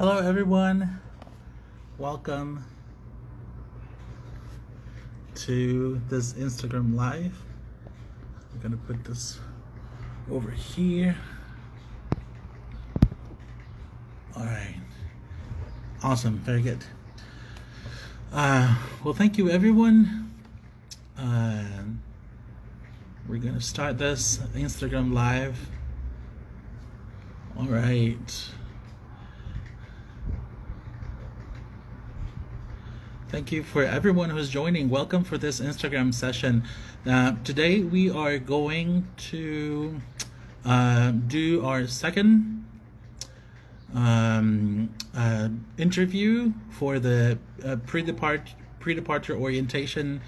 Hello, everyone. Welcome to this Instagram Live. I'm gonna put this over here. All right. Awesome. Very good. Well, thank you, everyone. We're gonna start this Instagram Live. All right. Thank you for everyone who's joining. Welcome for this Instagram session. Today we are going to do our second interview for the pre-departure orientation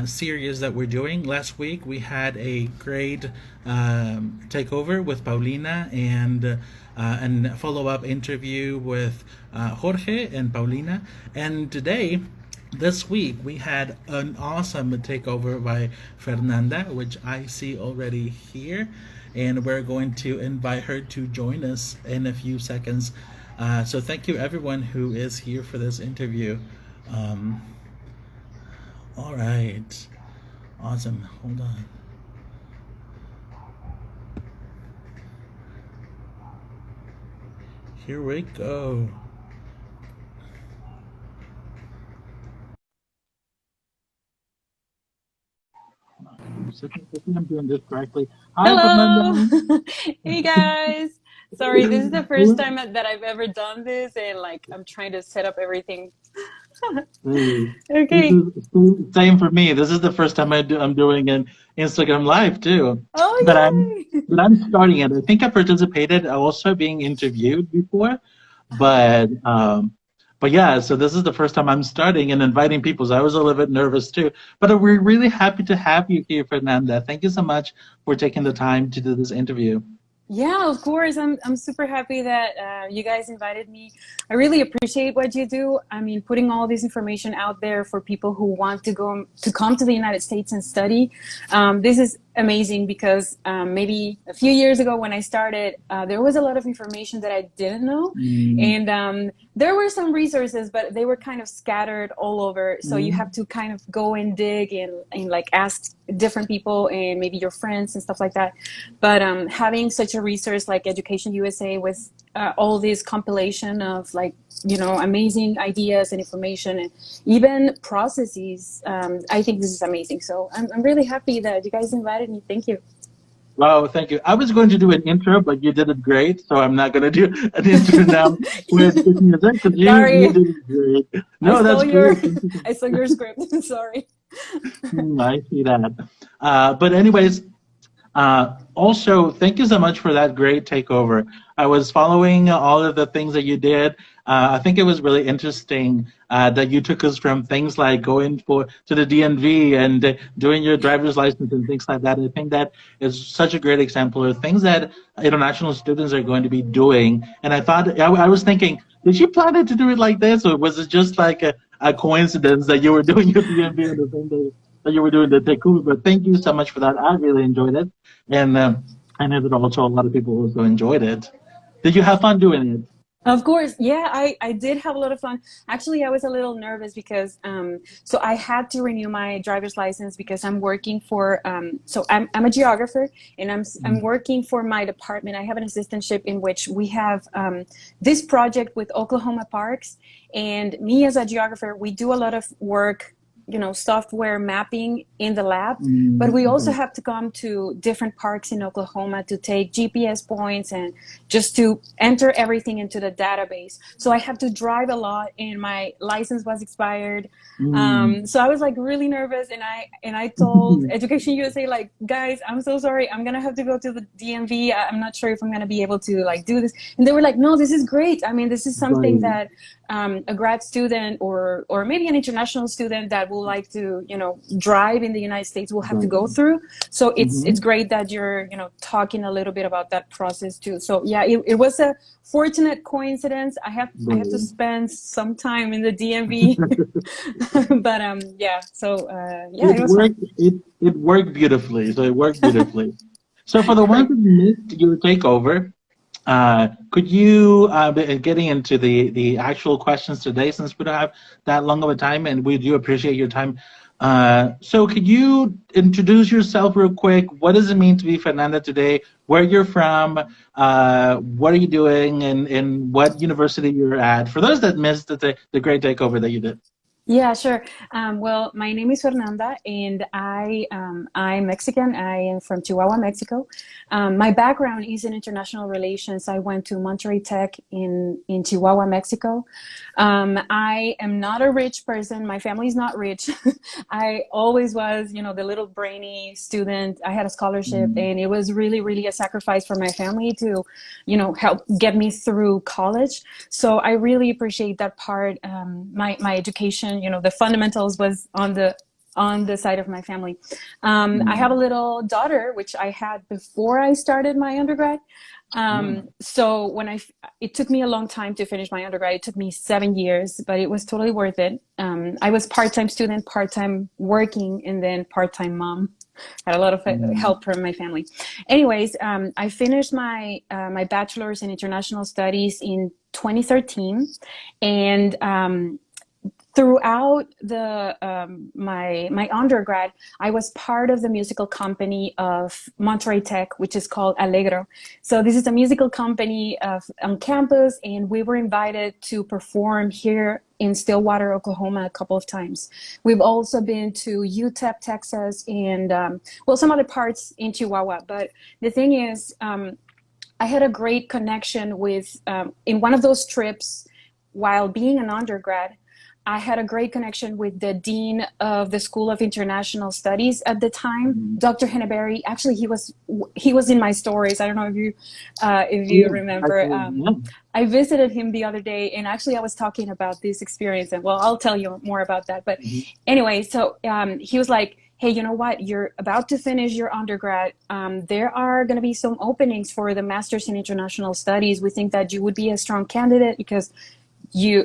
series that we're doing. Last week we had a great takeover with Paulina and follow-up interview with Jorge and Paulina. And today, this week, we had an awesome takeover by Fernanda, which I see already here. And we're going to invite her to join us in a few seconds. So thank you everyone who is here for this interview. All right. Awesome. Hold on. Here we go. I'm doing this correctly. Hi, Hello! Fernanda. Hey guys! Sorry, this is the first time that I've ever done this, and like I'm trying to set up everything. Hey, this Okay. is same for me. This is the first time I'm doing an Instagram Live too, but I'm Oh, yay! but I'm starting it. I think I participated also being interviewed before, but yeah. So this is the first time I'm starting and inviting people. So I was a little bit nervous too, but we're really happy to have you here, Fernanda. Thank you so much for taking the time to do this interview. Yeah, of course. I'm super happy that you guys invited me. I really appreciate what you do. I mean, putting all this information out there for people who want to come to the United States and study. This is amazing because maybe a few years ago when I started, there was a lot of information that I didn't know, Mm, and there were some resources, but they were kind of scattered all over. So you have mm, to kind of go and dig and like ask different people and maybe your friends and stuff like that. But having such a resource like Education USA with all this compilation of like, amazing ideas and information and even processes, I think this is amazing. So I'm really happy that you guys invited me. Thank you. Wow, thank you. I was going to do an intro, but you did it great, so I'm not going to do an intro now with music because you Sorry, did it great. No, that's great. Thank you. I stole your script. Sorry. I see that. But anyways, also, thank you so much for that great takeover. I was following all of the things that you did. I think it was really interesting that you took us from things like going to the DNV and doing your driver's license and things like that. I think that is such a great example of things that international students are going to be doing. And I was thinking, did you plan it to do it like this, or was it just like a coincidence that you were doing your DNV on the same day that you were doing the takeover? But thank you so much for that. I really enjoyed it. And I know that also a lot of people also enjoyed it. Did you have fun doing it? Of course, yeah, I did have a lot of fun. Actually, I was a little nervous because so I had to renew my driver's license because I'm working for so I'm a geographer and I'm working for my department. I have an assistantship in which we have this project with Oklahoma Parks, and me as a geographer, we do a lot of work, software mapping in the lab, but we also Okay. have to come to different parks in Oklahoma to take GPS points and just to enter everything into the database. So I have to drive a lot, and my license was expired. Mm. So I was like really nervous, and I told Education USA, like, guys, I'm so sorry, I'm gonna have to go to the DMV. I'm not sure if I'm gonna be able to like do this. And they were like, no, this is great. I mean, this is something Right. that a grad student or maybe an international student that will like to drive in the United States will have to go Right. through. So it's Mm-hmm. great that you're talking a little bit about that process too. So yeah, it was a fortunate coincidence. I have to Right. spend some time in the DMV, but yeah. So yeah, It it was fun. worked. It worked beautifully. So it worked beautifully. So for the ones Great. who missed your takeover, Could you, getting into the actual questions today, since we don't have that long of a time, and we do appreciate your time. So could you introduce yourself real quick? What does it mean to be Fernanda today? Where you're from? What are you doing? And what university you're at? For those that missed the great takeover that you did. Yeah, sure. Well, my name is Fernanda, and I'm Mexican. I am from Chihuahua, Mexico. My background is in international relations. I went to Monterrey Tech in Chihuahua, Mexico. I am not a rich person. My family is not rich. I always was, the little brainy student. I had a scholarship, and it was really, really a sacrifice for my family to, help get me through college. So I really appreciate that part. My education, the fundamentals was on the side of my family. I have a little daughter, which I had before I started my undergrad. So it took me a long time to finish my undergrad. It took me 7 years, but it was totally worth it. I was part-time student, part-time working, and then part-time mom. Had a lot of help from my family. Anyways, I finished my bachelor's in international studies in 2013, and throughout my undergrad, I was part of the musical company of Monterrey Tech, which is called Allegro. So this is a musical company on campus, and we were invited to perform here in Stillwater, Oklahoma, a couple of times. We've also been to UTEP, Texas, and some other parts in Chihuahua. But the thing is, I had a great connection with, in one of those trips, while being an undergrad, I had a great connection with the dean of the School of International Studies at the time, Dr. Henneberry. Actually, he was in my stories. I don't know if you remember. I visited him the other day, and actually I was talking about this experience, and I'll tell you more about that. But anyway, so he was like, hey, you know what? You're about to finish your undergrad. There are going to be some openings for the Masters in International Studies. We think that you would be a strong candidate because he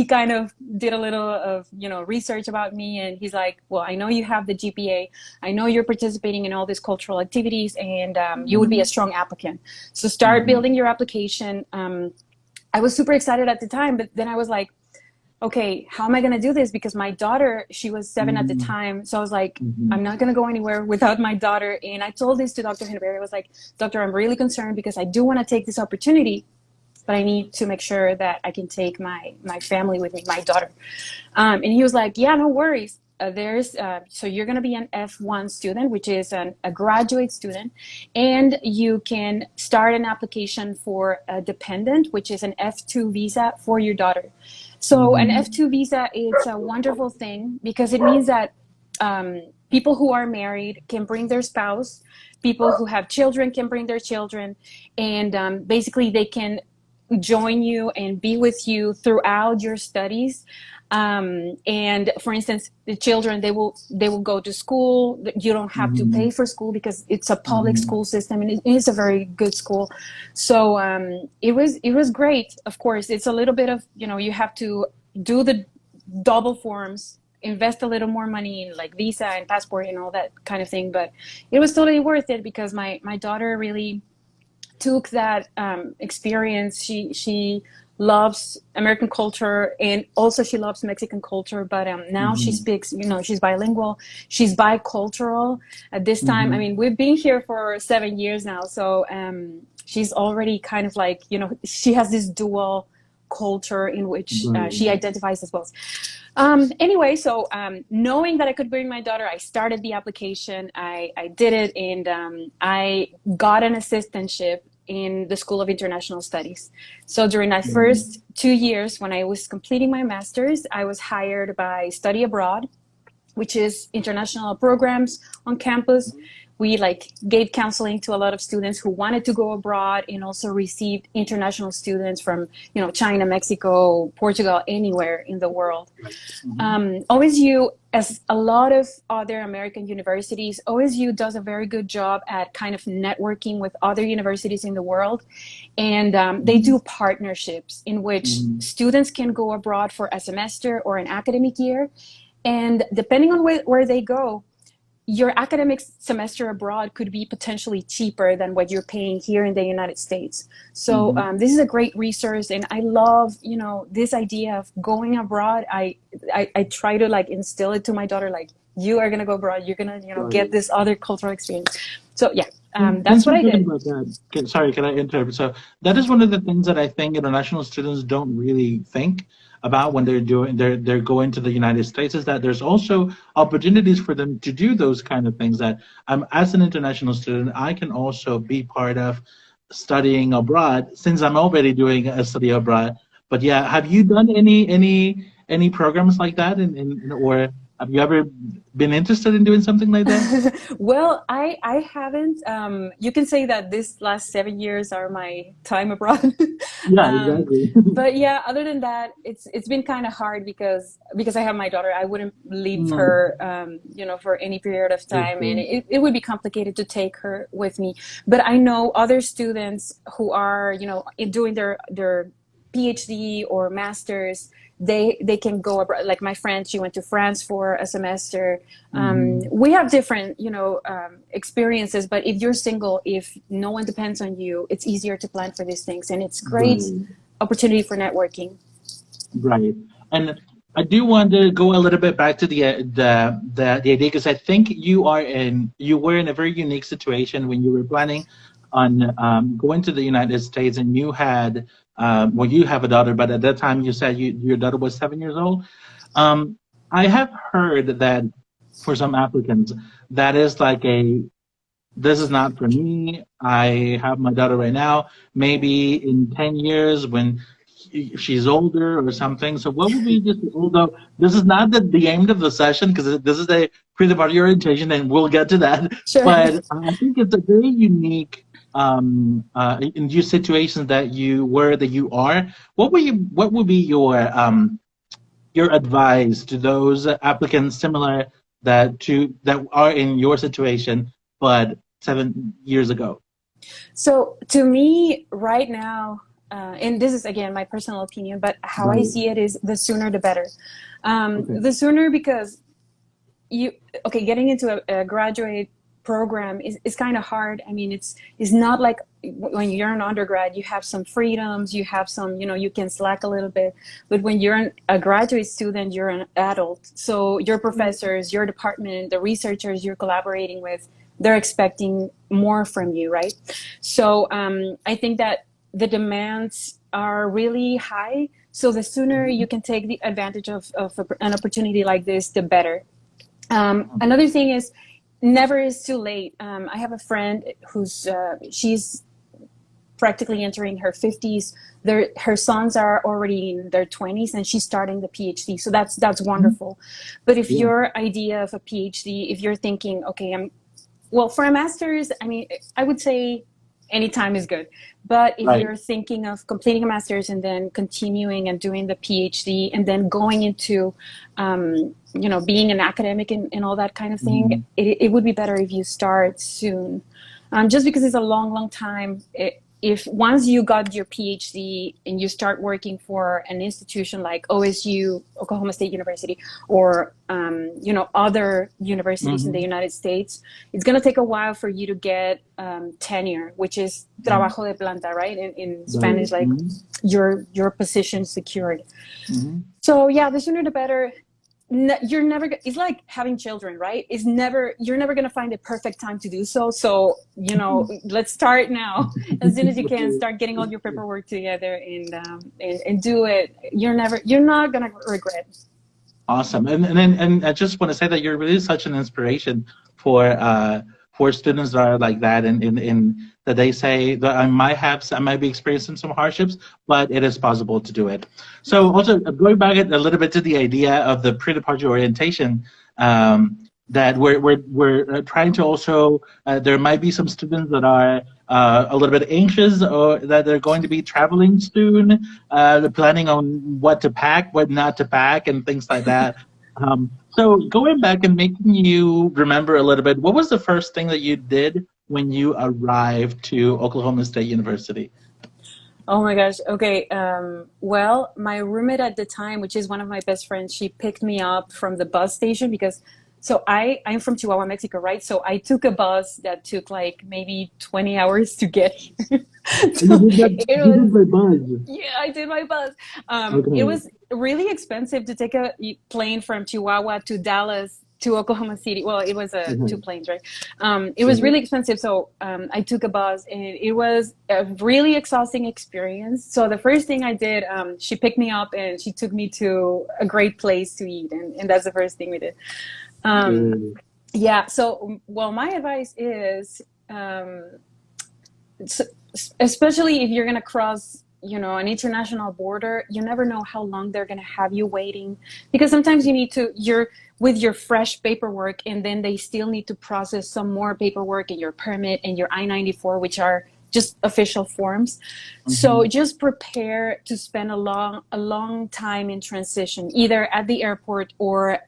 kind of did a little of, research about me, and he's like, well, I know you have the GPA. I know you're participating in all these cultural activities, and you would be a strong applicant. So start building your application. I was super excited at the time, but then I was like, okay, how am I going to do this? Because my daughter, she was 7 at the time. So I was like, I'm not going to go anywhere without my daughter. And I told this to Dr. Henneberry. I was like, Doctor, I'm really concerned because I do want to take this opportunity, but I need to make sure that I can take my family with me, my daughter. And he was like, yeah, no worries. So you're going to be an F1 student, which is a graduate student, and you can start an application for a dependent, which is an F2 visa for your daughter. So an F2 visa is a wonderful thing because it means that people who are married can bring their spouse, people who have children can bring their children, and basically they can join you and be with you throughout your studies. And for instance, the children, they will go to school. You don't have to pay for school because it's a public school system, and it is a very good school. So it was great. Of course, it's a little bit of, you have to do the double forms, invest a little more money in like visa and passport and all that kind of thing. But it was totally worth it because my daughter really took that experience. She loves American culture, and also she loves Mexican culture, but now she speaks, she's bilingual, she's bicultural at this time. I mean, we've been here for 7 years now, so she's already kind of like, she has this dual culture in which she identifies as both. Anyway, so knowing that I could bring my daughter, I started the application, I did it, and I got an assistantship in the School of International Studies. So during my first 2 years, when I was completing my master's, I was hired by Study Abroad, which is international programs on campus. We gave counseling to a lot of students who wanted to go abroad, and also received international students from, China, Mexico, Portugal, anywhere in the world. OSU, as a lot of other American universities, OSU does a very good job at kind of networking with other universities in the world. And they do partnerships in which students can go abroad for a semester or an academic year. And depending on where they go, your academic semester abroad could be potentially cheaper than what you're paying here in the United States. So this is a great resource, and I love, you know, this idea of going abroad. I try to like instill it to my daughter, like, you are gonna go abroad, you're gonna, you know, get this other cultural experience. So yeah, that's Since what you're I talking did. about that, sorry, can I interrupt? So that is one of the things that I think international students don't really think about when they're going to the United States, is that there's also opportunities for them to do those kind of things. That as an international student, I can also be part of studying abroad, since I'm already doing a study abroad. But yeah, have you done any programs like that, or have you ever been interested in doing something like that? Well, I haven't. You can say that this last 7 years are my time abroad. Yeah, um, exactly. but yeah, other than that, it's been kind of hard because I have my daughter. I wouldn't leave Mm, her, you know, for any period of I time, and see. it would be complicated to take her with me. But I know other students who are, you know, doing their PhD or masters. They can go abroad. Like my friend, she went to France for a semester. Mhm. We have different, you know, experiences, but if you're single, if no one depends on you, it's easier to plan for these things, and it's great Right, opportunity for networking. right. And I do want to go a little bit back to the idea, because I think you were in a very unique situation when you were planning on going to the United States, and you had well, you have a daughter, but at that time you said your daughter was 7 years old. Um, I have heard that for some applicants, that is like a this is not for me. I have my daughter right now. Maybe in 10 years when she's older or something. So what would be just, although this is not the aim of the session, because this is a pre-party orientation and we'll get to that. Sure. But I think it's a very unique in your situations that you are. What would be your advice to those applicants similar that are in your situation, but 7 years ago? So to me, right now, and this is again my personal opinion, but how I Right. see it is the sooner the better. Okay. The sooner because you okay getting into a graduate program is kind of hard. I mean, it's not like when you're an undergrad you have some freedoms, you have some, you know, you can slack a little bit, but when you're a graduate student you're an adult, so your professors, your department, the researchers you're collaborating with, they're expecting more from you, right? So I think that the demands are really high, so the sooner you can take the advantage of an opportunity like this, the better. Another thing is never is too late. I have a friend who's she's practically entering her 50s. Her sons are already in their 20s, and she's starting the PhD. So that's wonderful. But if Yeah. your idea of a PhD, if you're thinking, okay, well, for a master's, I mean, I would say any time is good. But if Right. you're thinking of completing a master's and then continuing and doing the PhD and then going into, you know, being an academic and all that kind of thing, Mhm. it would be better if you start soon. Just because it's a long, long time. If once you got your PhD and you start working for an institution like OSU, Oklahoma State University, or you know, other universities in the Mhm. United States, it's going to take a while for you to get tenure, which is Mhm. trabajo de planta, right? In Right. Spanish, like Mhm. your position secured. Mhm. So yeah, the sooner the better. You're never, it's like having children, right? It's never, you're never going to find a perfect time to do so. So, you know, let's start now. As soon as you can, Right. start getting all your paperwork together and do it. You're not going to regret. Awesome. And I just want to say that you're really such an inspiration for students that are like that, and that they say that I might be experiencing some hardships, but it is possible to do it. So also going back a little bit to the idea of the pre-departure orientation, that we're trying to also there might be some students that are a little bit anxious, or that they're going to be traveling soon. They're planning on what to pack, what not to pack, and things like that. So going back and making you remember a little bit, what was the first thing that you did when you arrived to Oklahoma State University? Oh my gosh. Okay. Well, my roommate at the time, which is one of my best friends, she picked me up from the bus station because so I'm from Chihuahua, Mexico, right? So I took a bus that took like maybe 20 hours to get here. You So did that. it You was, did by bus. yeah, I did my bus. It Okay. was really expensive to take a plane from Chihuahua to Dallas to Oklahoma City. Well, it was two Okay. planes, right? It was Right. really expensive, so I took a bus, and it was a really exhausting experience. So the first thing I did, she picked me up and she took me to a great place to eat, and that's the first thing we did. Um, Good. yeah. So, well, my advice is. S especially if you're going to cross, an international border, you never know how long they're going to have you waiting, because sometimes you're with your fresh paperwork, and then they still need to process some more paperwork and your permit and your I-94, which are just official forms. So Mhm. just prepare to spend a long time in transition, either at the airport or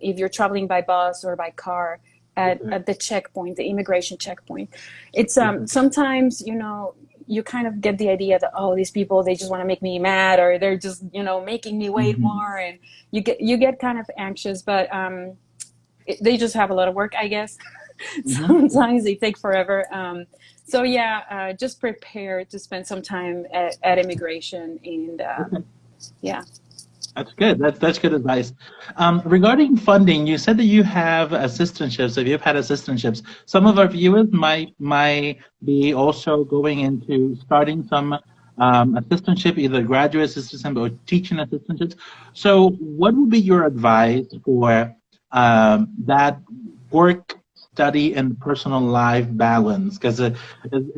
if you're traveling by bus or by car Okay. at the checkpoint, the immigration checkpoint. It's Okay. sometimes, you kind of get the idea that, oh, these people, they just want to make me mad, or they're just, making me wait Mhm. more, and you get kind of anxious, but they just have a lot of work, I guess. Mhm. Sometimes they take forever. So yeah, just prepare to spend some time at immigration, and Okay. yeah. That's good. That's good advice. Regarding funding, you said that you have assistantships. If you've had assistantships, some of our viewers might be also going into starting some assistantship, either graduate assistant or teaching assistantships. So, what would be your advice for that work, study, and personal life balance? Because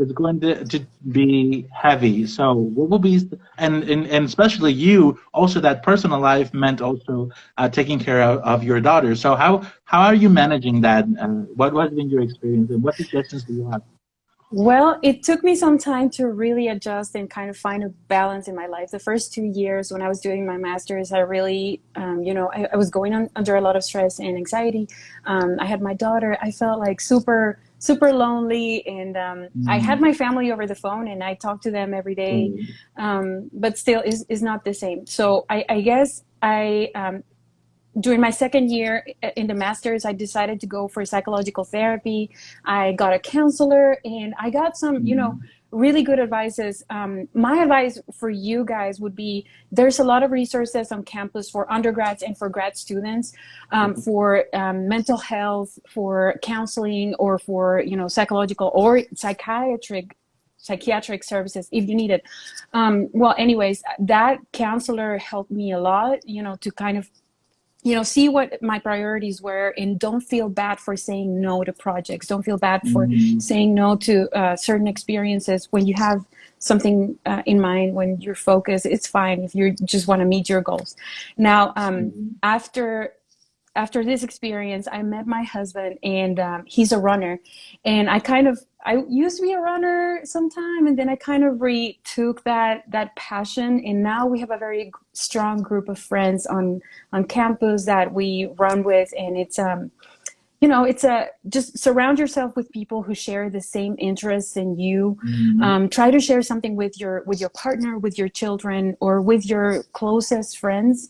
it's going to be heavy. So, what will be and especially you also that personal life meant also taking care of your daughter. So how are you managing that? What has been your experience and what suggestions do you have? Well, it took me some time to really adjust and kind of find a balance in my life. The first 2 years when I was doing my master's, I really, I was going under a lot of stress and anxiety. I had my daughter. I felt like super, super lonely. And I had Mm, my family over the phone, and I talked to them every day. right. But still is not the same. So I guess during my second year in the master's, I decided to go for psychological therapy. I got a counselor, and I got some, Mm, really good advices. My advice for you guys would be, there's a lot of resources on campus for undergrads and for grad students, okay. for mental health, for counseling, or for, psychological or psychiatric services if you need it. Well, anyways, that counselor helped me a lot, to kind of see what my priorities were, and don't feel bad for saying no to projects. Don't feel bad for Mm, saying no to certain experiences when you have something in mind, when you're focused. It's fine if you just want to meet your goals. Now, mm, after this experience, I met my husband, and he's a runner. And I used to be a runner sometime, and then I kind of retook that passion. And now we have a very strong group of friends on campus that we run with. And it's a just surround yourself with people who share the same interests in you. mm, Try to share something with your partner, with your children, or with your closest friends,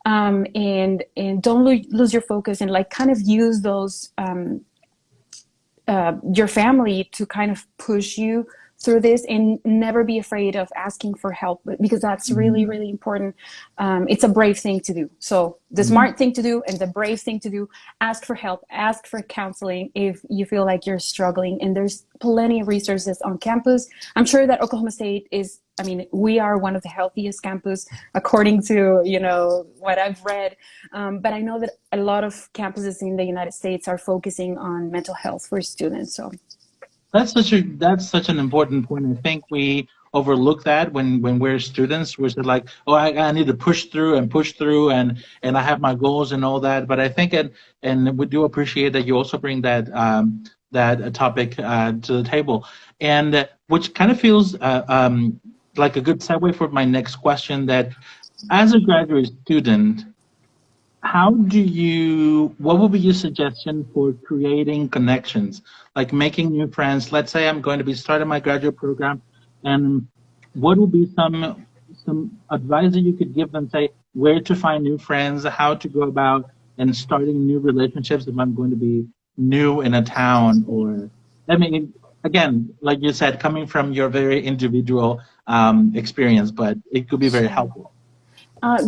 and don't lose your focus, and like kind of use those your family to kind of push you through this, and never be afraid of asking for help, because that's really, mm, really important. It's a brave thing to do. So the mm. smart thing to do and the brave thing to do: ask for help, ask for counseling if you feel like you're struggling. And there's plenty of resources on campus. I'm sure that Oklahoma State is, I mean, we are one of the healthiest campus according to, what I've read. But I know that a lot of campuses in the United States are focusing on mental health for students. So That's such an important point. I think we overlook that when we're students. We're just like, oh, I need to push through, and I have my goals and all that. But I think and we do appreciate that you also bring that topic to the table, and which kind of feels like a good segue for my next question. That as a graduate student, what would be your suggestion for creating connections, like making new friends? Let's say I'm going to be starting my graduate program, and what would be some advice that you could give them, say, where to find new friends, how to go about and starting new relationships if I'm going to be new in a town, or I mean, again, like you said, coming from your very individual experience, but it could be very Sure. helpful.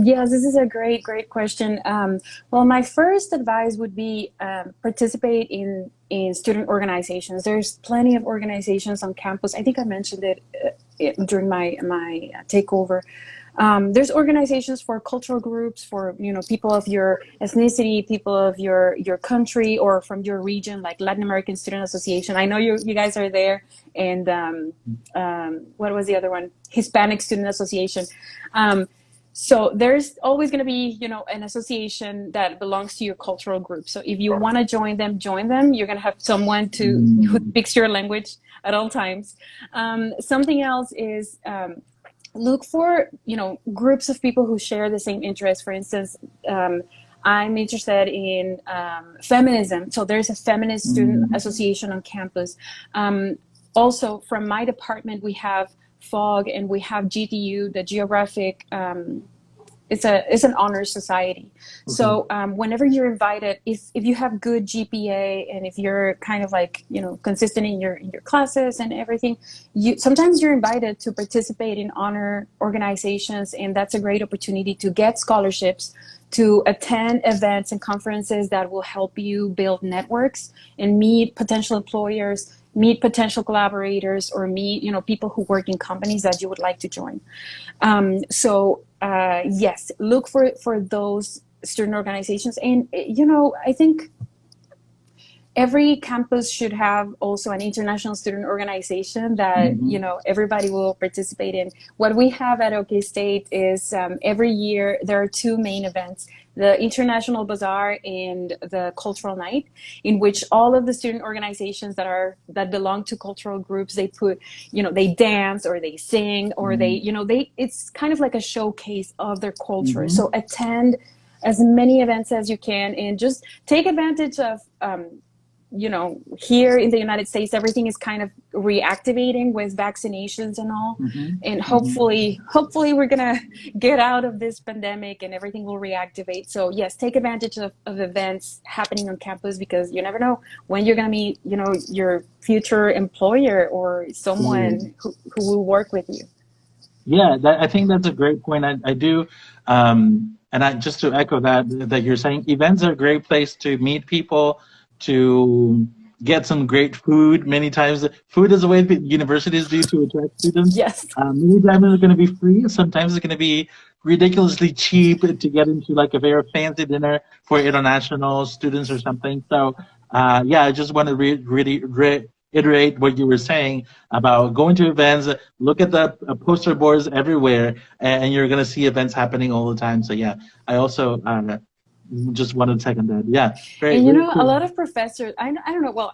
Yes, this is a great question. Well, my first advice would be participate in student organizations. There's plenty of organizations on campus. I think I mentioned during my takeover. There's organizations for cultural groups, for people of your ethnicity, people of your country, or from your region, like Latin American Student Association. I know you guys are there, and what was the other one? Hispanic Student Association. So there's always going to be, an association that belongs to your cultural group. So if you want to join them, join them. You're going to have someone who Mm, speaks your language at all times. Something else is look for, groups of people who share the same interests. For instance, I'm interested in feminism. So there's a feminist student mm, association on campus. Also, from my department, we have FOG and we have GTU, the Geographic. It's an honor society. okay. So whenever you're invited, if you have good GPA and if you're kind of like consistent in your classes and everything, you sometimes you're invited to participate in honor organizations, and that's a great opportunity to get scholarships, to attend events and conferences that will help you build networks and meet potential employers, meet potential collaborators, or meet people who work in companies that you would like to join. Yes, look for those student organizations, and I think every campus should have also an international student organization that Mhm. everybody will participate in. What we have at OK State is every year there are two main events: the International Bazaar and the Cultural Night, in which all of the student organizations that belong to cultural groups, they put, they dance or they sing or they, Mm, they it's kind of like a showcase of their culture. So mhm. attend as many events as you can and just take advantage of here in the United States, everything is kind of reactivating with vaccinations and all. Mhm, And mhm. hopefully we're gonna get out of this pandemic and everything will reactivate. So yes, take advantage of events happening on campus, because you never know when you're gonna meet, your future employer or Right. someone who will work with you. Yeah, I think that's a great point. I do, and I just to echo that you're saying events are a great place to meet people, to get some great food. Many times, food is a way that universities do to attract students. Yes. Many times it's going to be free. Sometimes it's going to be ridiculously cheap to get into like a very fancy dinner for international students or something. So, yeah, I just want to really reiterate what you were saying about going to events. Look at the poster boards everywhere, and you're going to see events happening all the time. So yeah, I also just wanted to second that. Yeah, very And very a cool. lot of professors, I don't know, well,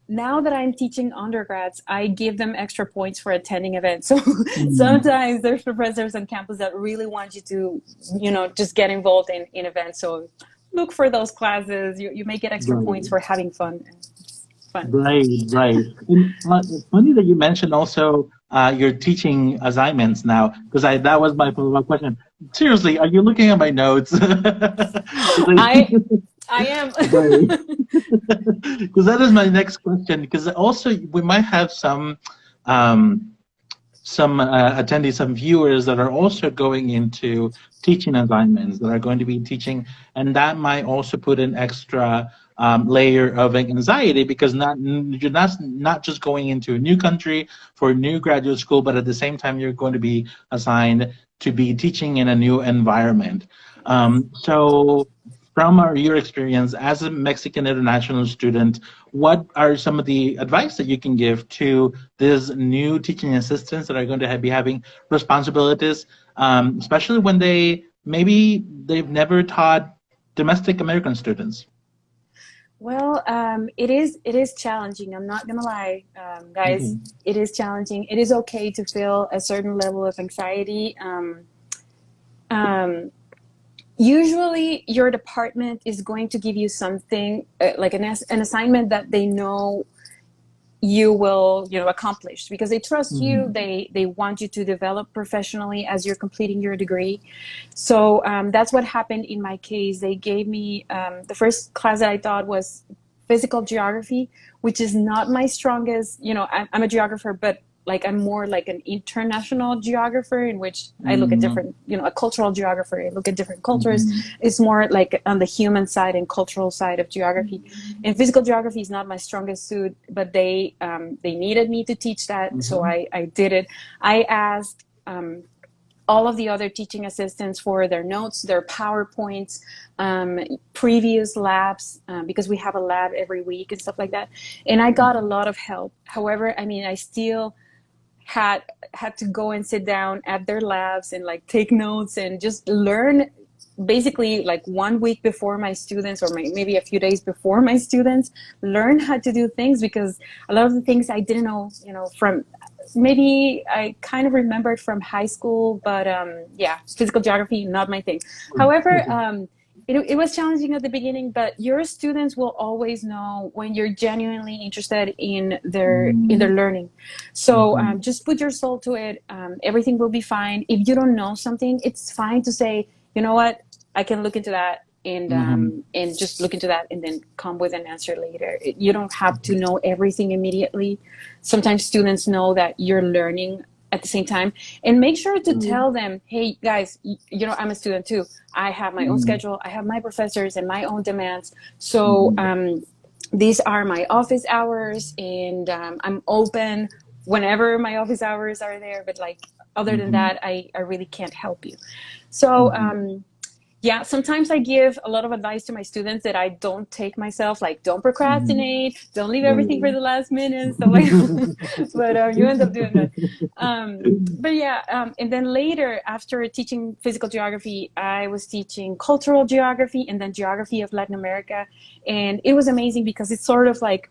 now that I'm teaching undergrads, I give them extra points for attending events. So Mm, sometimes there's professors on campus that really want you to, just get involved in events. So look for those classes. You may get extra points right. for having fun. It's fun. Right, right. And it's funny that you mentioned also your teaching assignments now, because I that was my follow-up question. Seriously, are you looking at my notes? 'Cause I I am. right. Because that is my next question. Because also we might have um, some attendees, some viewers that are also going into teaching assignments that are going to be teaching, and that might also put an extra layer of anxiety because you're not just going into a new country for a new graduate school, but at the same time you're going to be assigned to be teaching in a new environment. So from your experience as a Mexican international student, what are some of the advice that you can give to these new teaching assistants that are going to be having responsibilities, especially when they've never taught domestic American students? Well, it is challenging. I'm not gonna lie, guys. Mhm. It is challenging. It is okay to feel a certain level of anxiety. Um, Usually, your department is going to give you something like an assignment that they know you will, accomplish, because they trust you. Mhm. They want you to develop professionally as you're completing your degree. So that's what happened in my case. They gave me the first class that I thought was physical geography, which is not my strongest. I'm a geographer, but like I'm more like an international geographer, in which I look at Mhm. different, a cultural geographer. I look at different cultures. Mhm. It's more like on the human side and cultural side of geography. And physical geography is not my strongest suit, but they needed me to teach that, so Mhm. I did it. I asked all of the other teaching assistants for their notes, their PowerPoints, previous labs, because we have a lab every week and stuff like that. And I got a lot of help. However, I mean, I still had to go and sit down at their labs and like take notes and just learn, basically like 1 week before my students, or maybe a few days before my students, learn how to do things, because a lot of the things I didn't know, from maybe I kind of remembered from high school, but yeah, physical geography, not my thing. However, it was challenging at the beginning, but your students will always know when you're genuinely interested in their Mhm. learning. So Mhm. just put your soul to it. Everything will be fine. If you don't know something, it's fine to say, you know what, I can look into that, Mhm. and just look into that and then come with an answer later. You don't have to know everything immediately. Sometimes students know that you're learning at the same time, and make sure to Right. tell them, hey guys, I'm a student too. I have my own Mhm. schedule. I have my professors and my own demands. So Mhm. these are my office hours, and I'm open whenever my office hours are there. But like, other than Mhm. that, I really can't help you. So Mhm. yeah, sometimes I give a lot of advice to my students that I don't take myself, like don't Mhm. procrastinate, don't leave everything for Right. the last minute, stuff like that. But you end up doing that. But yeah, and then later, after teaching physical geography, I was teaching cultural geography and then geography of Latin America. And it was amazing, because it's sort of like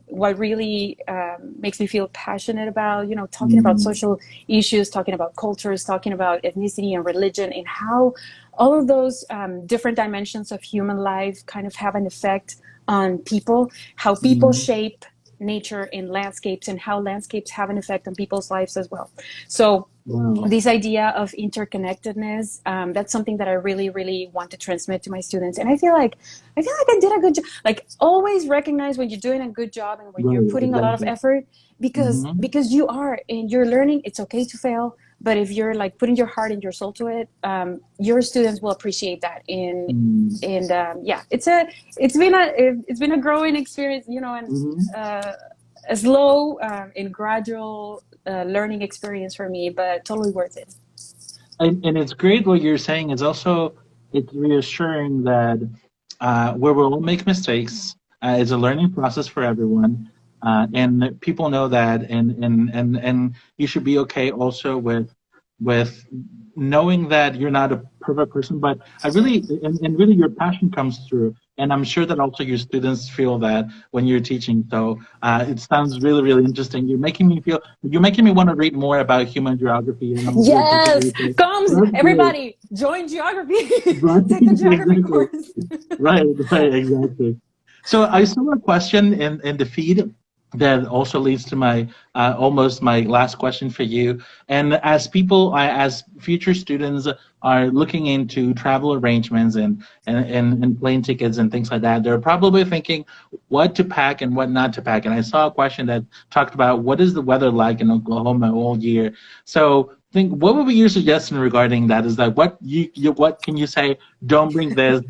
what really makes me feel passionate about, talking about Mhm. social issues, talking about cultures, talking about ethnicity and religion, and how all of those different dimensions of human life kind of have an effect on people, how people Mhm. shape nature and landscapes, and how landscapes have an effect on people's lives as well. So Wow. this idea of interconnectedness, that's something that I really, really want to transmit to my students. And I did a good job. Like, always recognize when you're doing a good job and when you're Right. putting a lot of Exactly. effort, because Mhm. you are, and you're learning. It's okay to fail, but if you're like putting your heart and your soul to it, your students will appreciate that. Mhm. And yeah, it's been a growing experience, and Mhm. uh, a slow and gradual learning experience for me, but totally worth it. And it's great what you're saying. It's also it's reassuring that we will all make mistakes. It's a learning process for everyone, and people know that, and you should be okay also with knowing that you're not a perfect person. But I really and really your passion comes through, and I'm sure that also your students feel that when you're teaching. So it sounds really really interesting. You're making me want to read more about human geography and all the things that Yes, you say. comes That's great. everybody, join geography. Right, Take the geography exactly. course. Right, right, exactly. So I saw a question in the feed that also leads to my almost my last question for you. And as future students are looking into travel arrangements and plane tickets and things like that, they're probably thinking what to pack and what not to pack. And I saw a question that talked about what is the weather like in Oklahoma all year. So think what would be your suggestion regarding that? Is that what can you say? Don't bring this.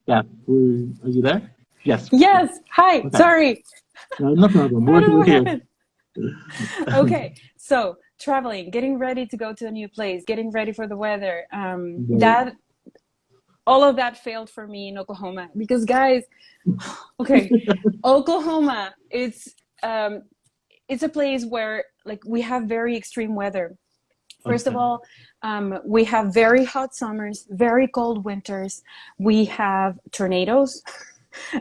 Yeah. Are you there? Yes. Yes, hi, Okay. sorry. No, no problem. I don't know We're what here. happened. Okay, so traveling, getting ready to go to a new place, getting ready for the weather. Right. That All of that failed for me in Oklahoma, because guys, okay, Oklahoma, um, it's a place where like we have very extreme weather. First of Okay. all, we have very hot summers, very cold winters. We have tornadoes.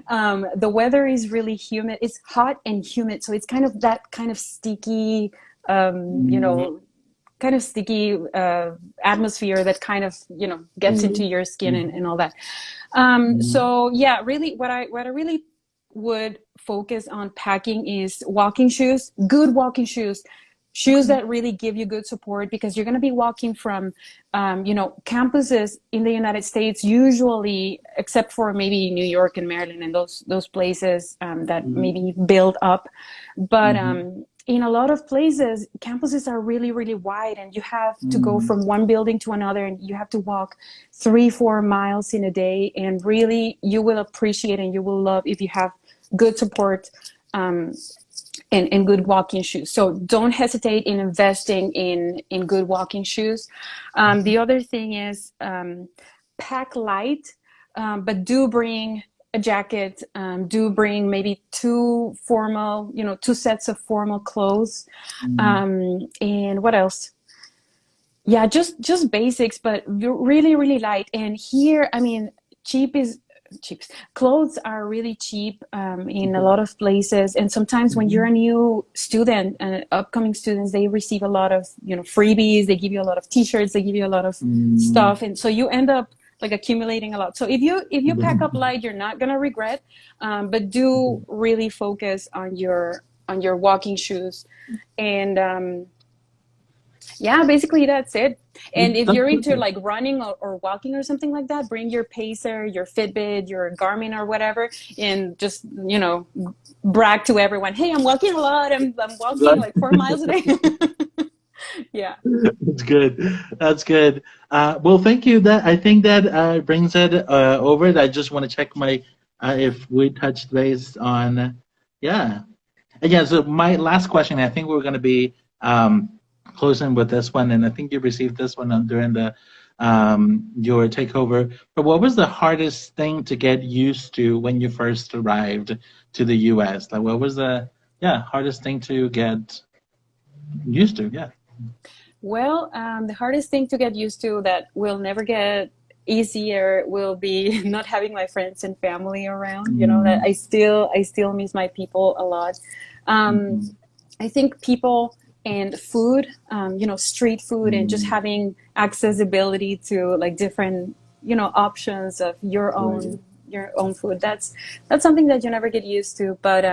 The weather is really humid. It's hot and humid, so it's kind of that kind of sticky, um, you Mhm. know, kind of sticky atmosphere that kind of, you know, gets into your skin and all that. So yeah, really what I really would focus on packing is walking shoes, good walking shoes, shoes that really give you good support, because you're going to be walking from, you know, campuses in the United States, usually, except for maybe New York and Maryland and those places that maybe build up. But in a lot of places, campuses are really, really wide, and you have to go from one building to another, and you have to walk 3-4 miles in a day. And really, you will appreciate and you will love if you have good support and good walking shoes. So don't hesitate in investing in good walking shoes. The other thing is pack light, but do bring a jacket. Do bring maybe two sets of formal clothes. And what else? Yeah, just basics, but really, really light. And here, I mean, cheap. Clothes are really cheap in a lot of places, and sometimes when you're a new student and upcoming students, they receive a lot of, you know, freebies. They give you a lot of t-shirts, they give you a lot of stuff, and so you end up like accumulating a lot. So if you pack up light, you're not gonna regret, but do really focus on your walking shoes. And yeah, basically that's it. And if you're into like running or walking or something like that, bring your Pacer, your Fitbit, your Garmin or whatever, and just, you know, brag to everyone, hey, I'm walking a lot. I'm walking like 4 miles a day. Yeah. That's good. That's good. Well, thank you. I think that brings it over. I just want to check my if we touched base on, yeah. Yeah, so my last question, I think we're going to be closing with this one, and I think you received this one during the your takeover. But what was the hardest thing to get used to when you first arrived to the U.S.? Like, what was the hardest thing to get used to? Yeah. Well, the hardest thing to get used to that will never get easier will be not having my friends and family around. You know, that I still miss my people a lot. I think people and food, you know, street food, and just having accessibility to like different, you know, options of your own food. That's something that you never get used to. But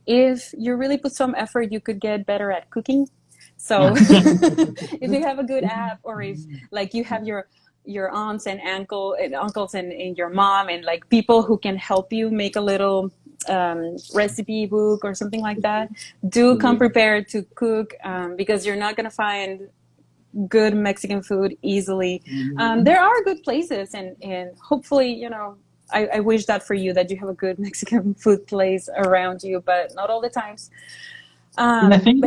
if you really put some effort, you could get better at cooking. So if you have a good app, or if like you have your aunts and uncles and your mom and like people who can help you make a little recipe book or something like that, do come prepared to cook, because you're not going to find good Mexican food easily. There are good places, and hopefully, you know, I wish that for you, that you have a good Mexican food place around you, but not all the times. And I think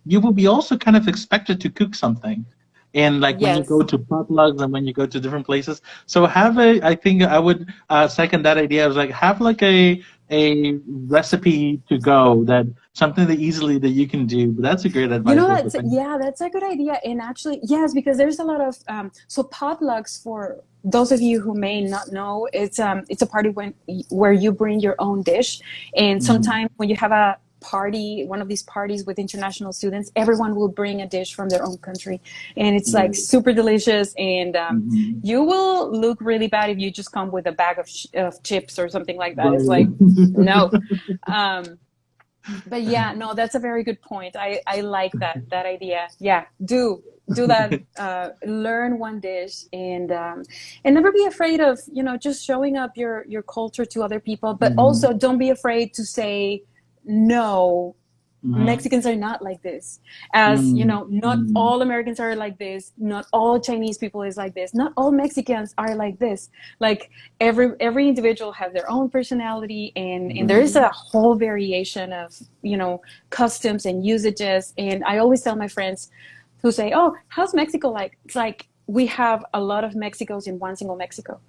you will be also kind of expected to cook something. And like when you go to potlucks and when you go to different places, so I think I would second that idea. I was like, have like a recipe to go, that something that easily that you can do. But that's a great advice. You know, that's a good idea. And actually, yes, because there's a lot of so potlucks, for those of you who may not know, it's a party where you bring your own dish, and sometimes when you have a party, one of these parties with international students, everyone will bring a dish from their own country, and it's like super delicious. And you will look really bad if you just come with a bag of chips or something like that. It's like, no. But yeah, no, that's a very good point. I like that idea. Yeah, do that. Learn one dish, and never be afraid of, you know, just showing up your culture to other people. But also don't be afraid to say no. Mexicans are not like this. As you know, not all Americans are like this. Not all Chinese people is like this. Not all Mexicans are like this. Like every individual has their own personality, and there is a whole variation of, you know, customs and usages. And I always tell my friends who say, "Oh, how's Mexico like?" It's like we have a lot of Mexicos in one single Mexico.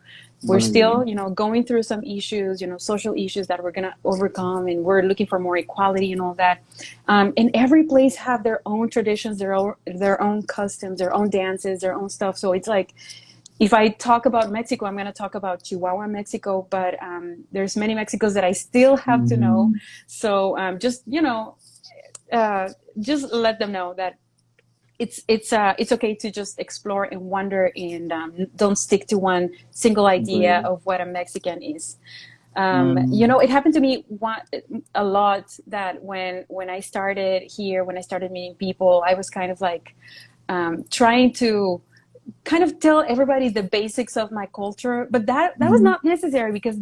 We're still, you know, going through some issues, you know, social issues that we're going to overcome, and we're looking for more equality and all that. And every place have their own traditions, their own customs, their own dances, their own stuff. So it's like, if I talk about Mexico, I'm going to talk about Chihuahua, Mexico, but there's many Mexicos that I still have to know. So just, you know, just let them know that it's okay to just explore and wonder, and don't stick to one single idea Great. of what a Mexican is. You Mm, know, it happened to me a lot that when I started here, when I started meeting people, I was kind of like trying to kind of tell everybody the basics of my culture, but that was mm, not necessary because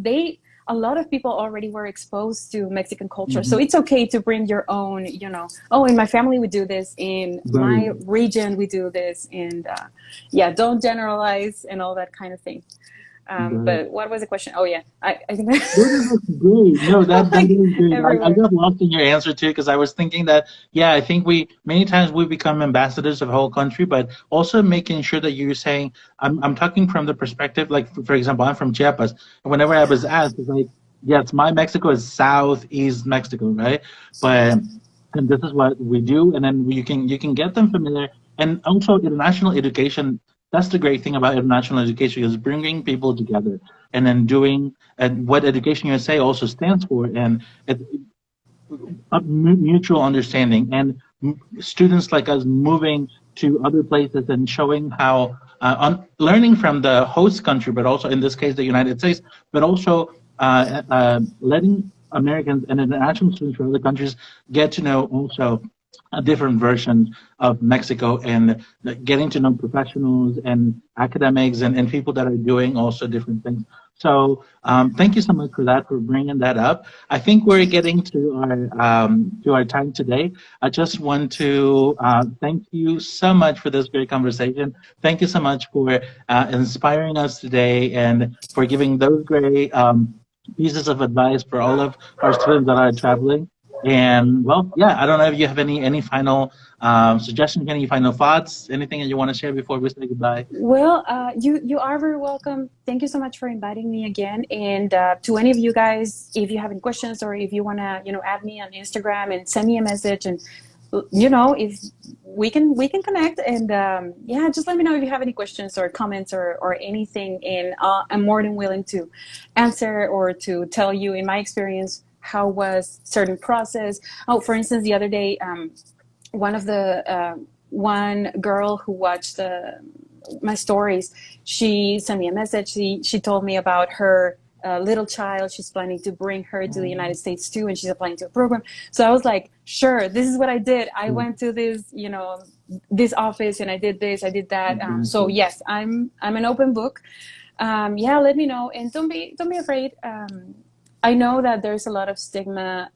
a lot of people already were exposed to Mexican culture. So mhm. it's okay to bring your own, you know, oh, in my family we do this, in Right. my region we do this, and yeah, don't generalize and all that kind of thing. Right. But what was the question? Oh yeah, I think No, no, that's great. No, that like is great. I everywhere. got lost in your answer too because I was thinking that, yeah, I think we many times we become ambassadors of a whole country, but also making sure that you're saying, I'm talking from the perspective, like for example, I'm from Chiapas, and whenever I was asked, it's like, yes, my Mexico is southeast Mexico, right? But and this is what we do, and then you can get them familiar, and also international education. That's the great thing about international education is bringing people together and then doing and what Education USA also stands for, and it, mutual understanding and students like us moving to other places and showing how learning from the host country, but also in this case the United States, but also letting Americans and international students from other countries get to know also a different version of Mexico and getting to know professionals and academics and people that are doing also different things. So thank you so much for that, for bringing that up. I think we're getting to our time today. I just want to thank you so much for this great conversation. Thank you so much for inspiring us today and for giving those great pieces of advice for all of our students that are traveling. And well, yeah, I don't know if you have any final suggestions, any final thoughts, anything that you want to share before we say goodbye. Well, you are very welcome. Thank you so much for inviting me again. And to any of you guys, if you have any questions or if you wanna, you know, add me on Instagram and send me a message, and you know, if we can connect, and yeah, just let me know if you have any questions or comments or anything, and I'm more than willing to answer or to tell you in my experience how was certain process. Oh, for instance, the other day, one of the one girl who watched my stories, she sent me a message. She told me about her little child. She's planning to bring her to the United States too, and she's applying to a program. So I was like, sure, this is what I did. I went to this, you know, this office, and I did this, I did that. So Exactly. yes, I'm an open book. Yeah, let me know, and don't be afraid. I know that there's a lot of stigma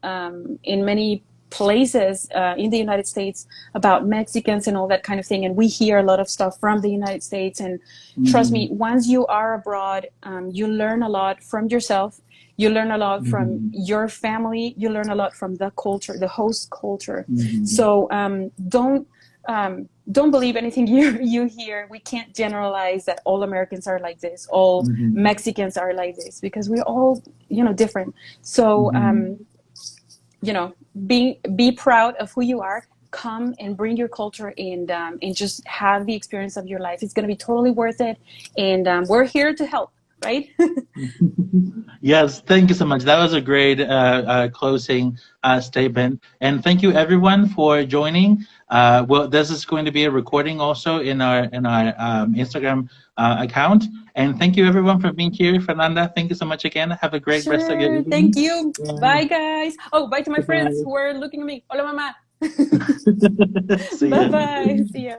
in many places in the United States about Mexicans and all that kind of thing. And we hear a lot of stuff from the United States. And trust me, Mhm, once you are abroad, you learn a lot from yourself. You learn a lot from mhm, your family. You learn a lot from the culture, the host culture. mhm, So don't believe anything you hear. We can't generalize that all Americans are like this, all mhm, Mexicans are like this, because we're all, you know, different. So mhm. you know, be proud of who you are. Come and bring your culture, and just have the experience of your life. It's going to be totally worth it, and we're here to help, right? Yes, thank you so much. That was a great closing statement. And thank you everyone for joining. Well, this is going to be a recording also in our Instagram account. And thank you everyone for being here. Fernanda, thank you so much again. Have a great rest of your Sure. Thank evening. you. Bye, And guys. Oh, bye to my friends goodbye. who are looking at me. Hola, mama. See Bye ya. bye. See ya.